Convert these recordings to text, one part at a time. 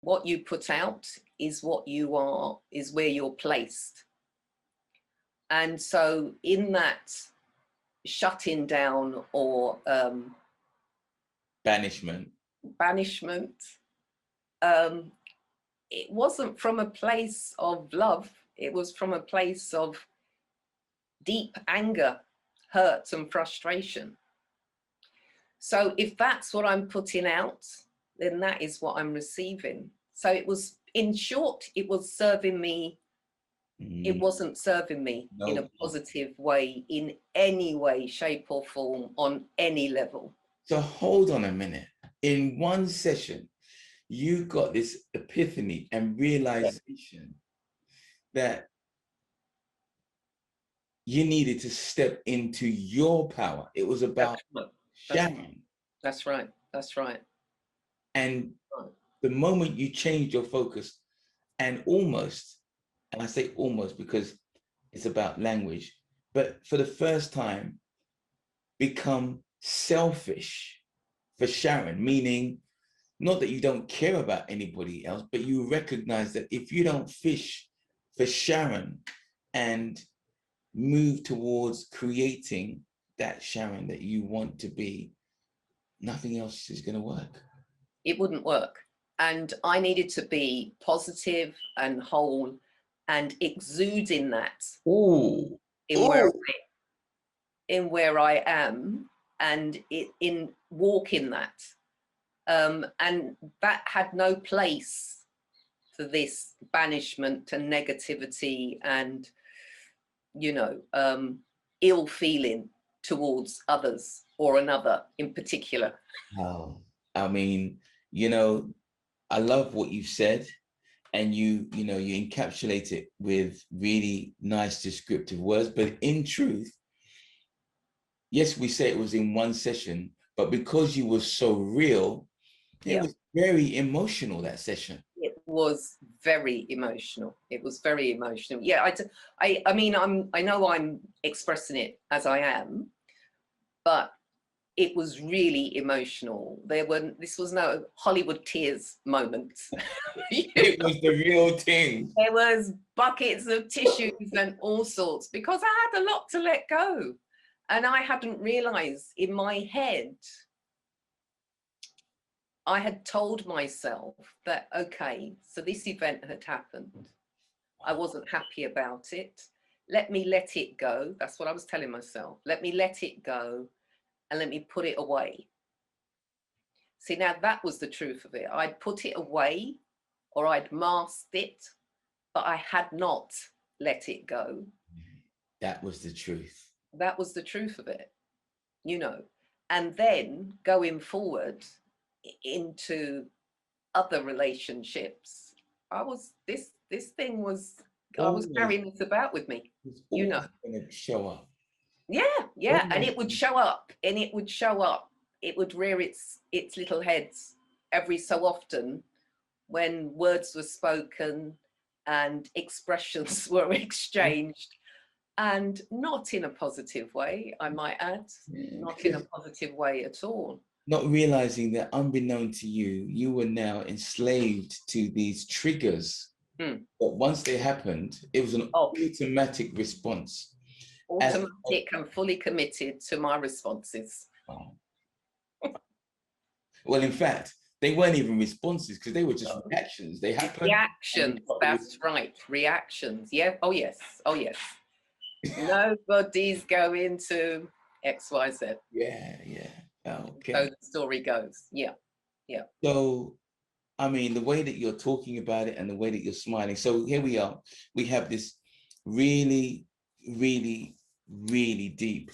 what you put out is what you are, is where you're placed. And so in that shutting down or banishment, it wasn't from a place of love. It was from a place of deep anger, hurt, and frustration. So if that's what I'm putting out, then that is what I'm receiving. So it was, in short, it was serving me. It wasn't serving me in a positive way, in any way, shape, or form, on any level. So hold on a minute. In one session, you got this epiphany and realization that you needed to step into your power. It was about Sharon. That's right. That's right. And the moment you changed your focus and almost, and I say almost because it's about language, but for the first time, become selfish for Sharon, meaning not that you don't care about anybody else, but you recognize that if you don't fish for Sharon and move towards creating that Sharon that you want to be, nothing else is going to work. It wouldn't work. And I needed to be positive and whole and exuding that in where I am, and in walking that. And that had no place for this banishment and negativity and, you know, ill feeling towards others or another in particular. Oh, I mean, you know, I love what you've said, and you encapsulate it with really nice descriptive words, but in truth, yes, we say it was in one session, but because you were so real, it was very emotional, that session. It was very emotional. It was very emotional. Yeah, I mean, I know I'm expressing it as I am, but it was really emotional. This was no Hollywood tears moment. It was the real thing. There was buckets of tissues and all sorts, because I had a lot to let go. And I hadn't realized in my head, I had told myself that, okay, so this event had happened. I wasn't happy about it. Let me let it go. That's what I was telling myself. Let me let it go and let me put it away. See, now that was the truth of it. I'd put it away or I'd masked it, but I had not let it go. That was the truth. That was the truth of it, you know. And then going forward into other relationships, I was carrying this about with me, you know. Going to show up. Yeah, and it would show up, and it would show up. It would rear its little heads every so often when words were spoken and expressions were exchanged, and not in a positive way, I might add, not in a positive way at all. Not realizing that unbeknown to you, you were now enslaved to these triggers. But once they happened, it was an automatic response. Automatic and fully committed to my responses. Oh. Well, in fact, they weren't even responses because they were just reactions. They happened. Reactions, that's right. Reactions. Yeah. Oh, yes. Oh, yes. Nobody's going to XYZ. Yeah. Okay. So the story goes. Yeah. So, I mean, the way that you're talking about it and the way that you're smiling. So here we are. We have this really, really, really deep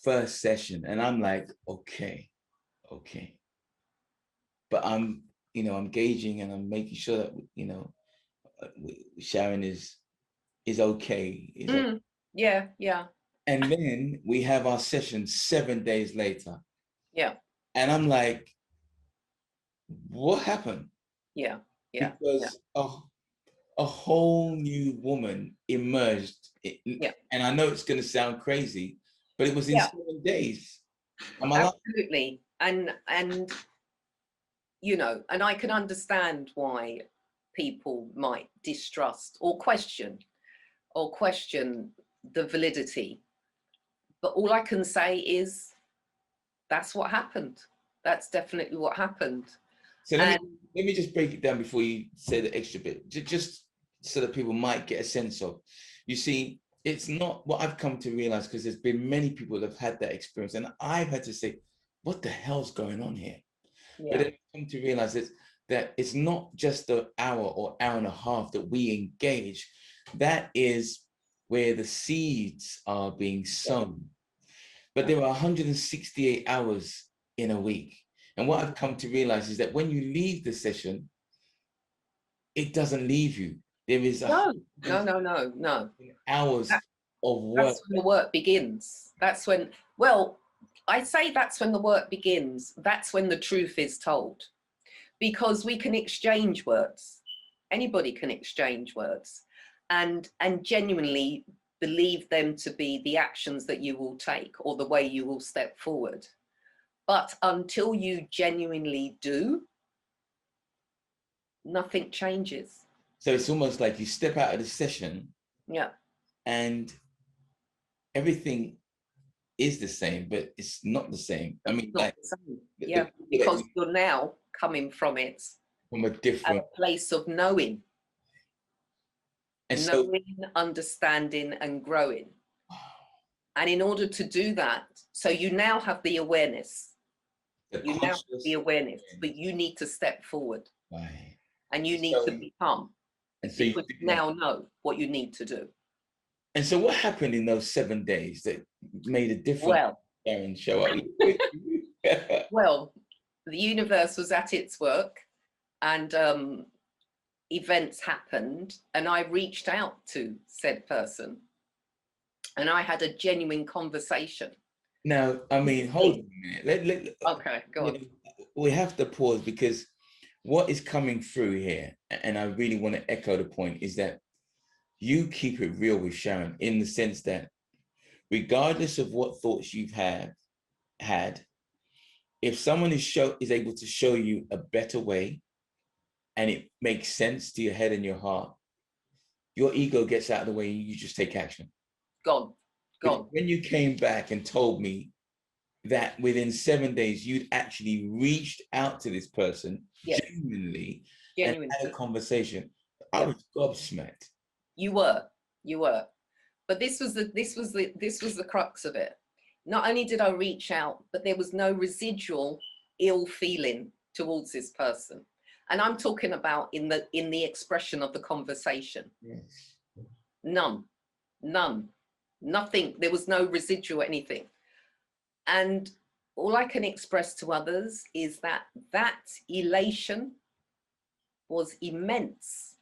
first session. And I'm like, okay. But I'm gauging and I'm making sure that, Sharon is okay. Okay. Yeah. And then we have our session 7 days later. Yeah. And I'm like, what happened? Yeah. Because a whole new woman emerged. And I know it's going to sound crazy, but it was in 7 days. Absolutely. And you know, and I can understand why people might distrust or question the validity. But all I can say is that's what happened. That's definitely what happened. So And let me just break it down before you say the extra bit, just so that people might get a sense of, you see, it's not what I've come to realize, because there's been many people that have had that experience, and I've had to say, what the hell's going on here? yeah. But then I've come to realize that it's not just the hour or hour and a half that we engage. That is where the seeds are being sown. But there are 168 hours in a week. And what I've come to realize is that when you leave the session, it doesn't leave you. There is No. hours of work. That's when the work begins. That's when, well, I say that's when the work begins. That's when the truth is told. Because we can exchange words. Anybody can exchange words and genuinely believe them to be the actions that you will take or the way you will step forward. But until you genuinely do, nothing changes. So it's almost like you step out of the session, yeah, and everything is the same, but it's not the same. I mean, not like, the same. Yeah, because you're now coming from it from a different place of knowing. and knowing, understanding, and growing. And in order to do that, so you now have the awareness. You now have the awareness, but you need to step forward. Right. And you need to become. And so you now know what you need to do. And so what happened in those 7 days that made a difference? Well, Sharon, show up. well, the universe was at its work, and events happened, and I reached out to said person, and I had a genuine conversation. Now, I mean, hold on a minute. Okay, go on. We have to pause, because what is coming through here, and I really want to echo the point, is that you keep it real with Sharon, in the sense that regardless of what thoughts you've had, if someone is able to show you a better way, and it makes sense to your head and your heart, your ego gets out of the way, you just take action. Gone. When you came back and told me that within 7 days you'd actually reached out to this person, yes, genuinely, and had a conversation, I was gobsmacked. You were. But this was the crux of it. Not only did I reach out, but there was no residual ill feeling towards this person. And I'm talking about in the expression of the conversation. Yes. None. Nothing. There was no residual anything. And all I can express to others is that elation was immense.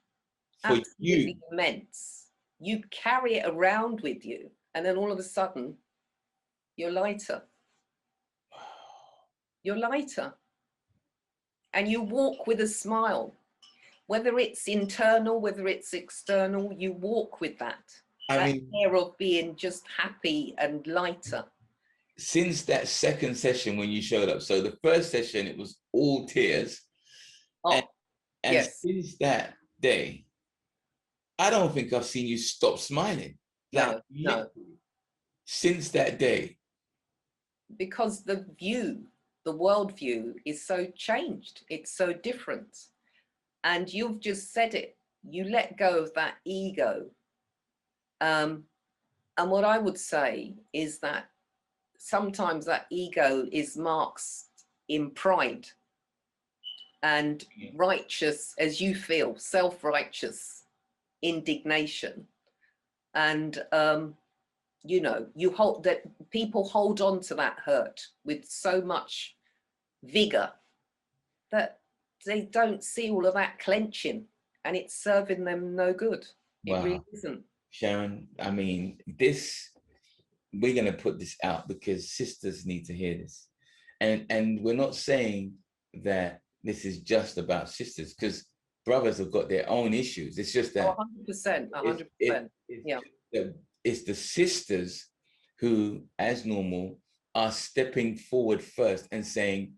For absolutely you. Immense. You carry it around with you, and then all of a sudden, you're lighter. You're lighter. And you walk with a smile. Whether it's internal, whether it's external, you walk with that. I mean, air of being just happy and lighter. Since that second session when you showed up, so the first session, it was all tears. Oh, and yes. Since that day, I don't think I've seen you stop smiling. Like, no. Since that day. Because the world view is so changed. It's so different. And you've just said it. You let go of that ego. And what I would say is that sometimes that ego is masked in pride and righteous, as you feel, self-righteous indignation. And, you know, people hold on to that hurt with so much vigor that they don't see all of that clenching, and it's serving them no good. It really isn't. Sharon, I mean, we're going to put this out because sisters need to hear this. And we're not saying that this is just about sisters, because brothers have got their own issues. It's just that 100%. Yeah. It's the sisters who, as normal, are stepping forward first and saying,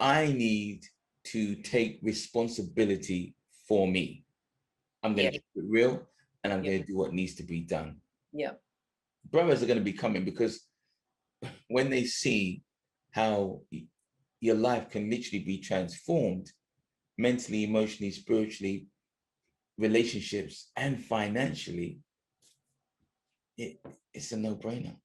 I need to take responsibility for me. I'm going to Yeah. keep it real, and I'm Yeah. going to do what needs to be done. Yeah. Brothers are going to be coming, because when they see how your life can literally be transformed mentally, emotionally, spiritually, relationships, and financially, it's a no-brainer.